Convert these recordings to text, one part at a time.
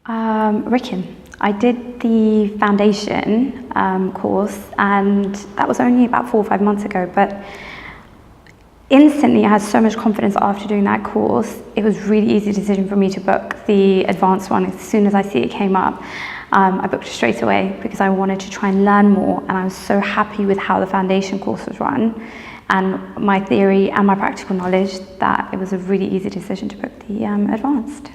Ricken. I did the foundation course, and that was only about 4 or 5 months ago, but instantly I had so much confidence after doing that course. It was a really easy decision for me to book the advanced one. As soon as I see it came up, I booked it straight away because I wanted to try and learn more, and I was so happy with how the foundation course was run and my theory and my practical knowledge that it was a really easy decision to book the advanced.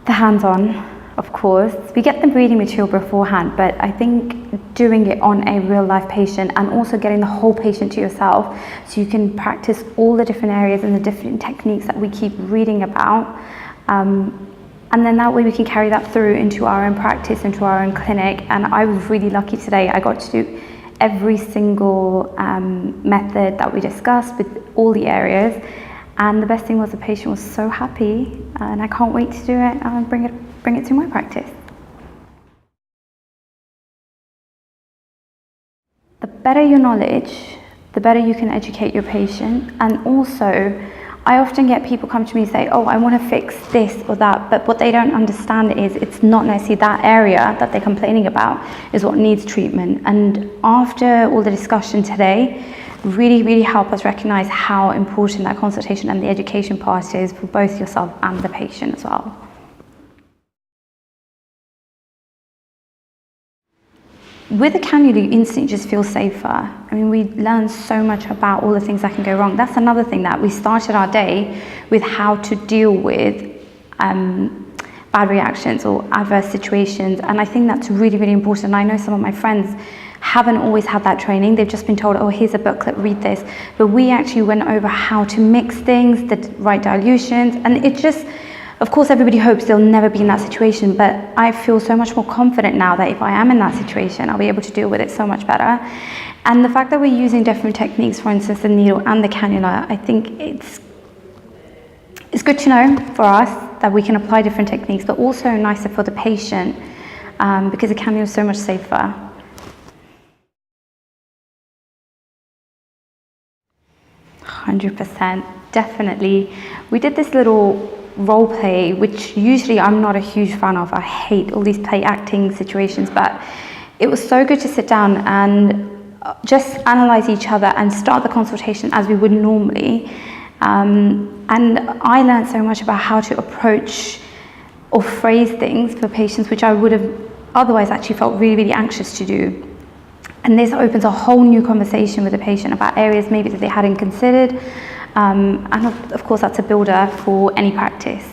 The hands-on, of course. We get the reading material beforehand, but I think doing it on a real-life patient and also getting the whole patient to yourself so you can practice all the different areas and the different techniques that we keep reading about. And then that way we can carry that through into our own practice, into our own clinic. And I was really lucky today. I got to do every single method that we discussed with all the areas. And the best thing was the patient was so happy, and I can't wait to do it and bring it to my practice. The better your knowledge, the better you can educate your patient. And also, I often get people come to me and say, oh, I want to fix this or that, but what they don't understand is it's not necessarily that area that they're complaining about is what needs treatment. And after all the discussion today, really help us recognize how important that consultation and the education part is for both yourself and the patient as well. With a cannula, you instantly just feel safer. I mean, we learn so much about all the things that can go wrong. That's another thing that we started our day with, how to deal with bad reactions or adverse situations. And I think that's really important. I know some of my friends haven't always had that training. They've just been told, oh, here's a booklet, read this. But we actually went over how to mix things, the right dilutions, and it just, of course, everybody hopes they'll never be in that situation, but I feel so much more confident now that if I am in that situation, I'll be able to deal with it so much better. And the fact that we're using different techniques, for instance, the needle and the cannula, I think it's good to know for us that we can apply different techniques, but also nicer for the patient because the cannula is so much safer. %, definitely. We did this little role play, which usually I'm not a huge fan of. I hate all these play acting situations, but it was so good to sit down and just analyze each other and start the consultation as we would normally. And I learned so much about how to approach or phrase things for patients, which I would have otherwise actually felt really anxious to do. And this opens a whole new conversation with the patient about areas maybe that they hadn't considered. And of course, that's a builder for any practice.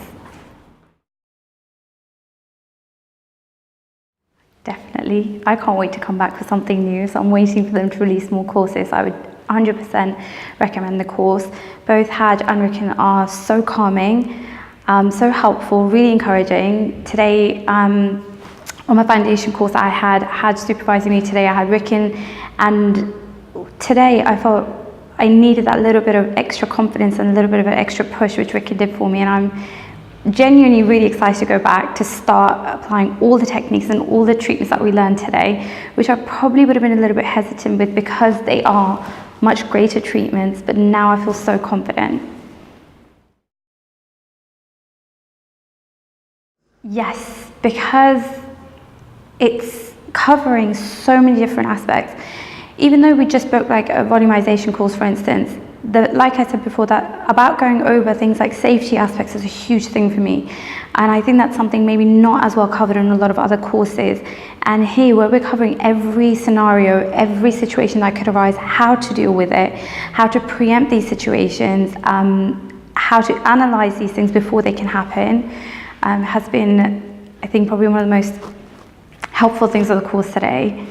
Definitely. I can't wait to come back for something new. So I'm waiting for them to release more courses. I would 100% recommend the course. Both Haj and Ricken are so calming, so helpful, really encouraging. Today, on my foundation course, I had Haj supervising me. Today I had Ricken, and today I felt I needed that little bit of extra confidence and a little bit of an extra push, which Ricken did for me. And I'm genuinely really excited to go back to start applying all the techniques and all the treatments that we learned today, which I probably would have been a little bit hesitant with because they are much greater treatments, but now I feel so confident. Yes, because it's covering so many different aspects. Even though we just booked like a volumization course, for instance, like I said before, that about going over things like safety aspects is a huge thing for me. And I think that's something maybe not as well covered in a lot of other courses. And here, where we're covering every scenario, every situation that could arise, how to deal with it, how to preempt these situations, how to analyze these things before they can happen, has been, I think, probably one of the most helpful things of the course today.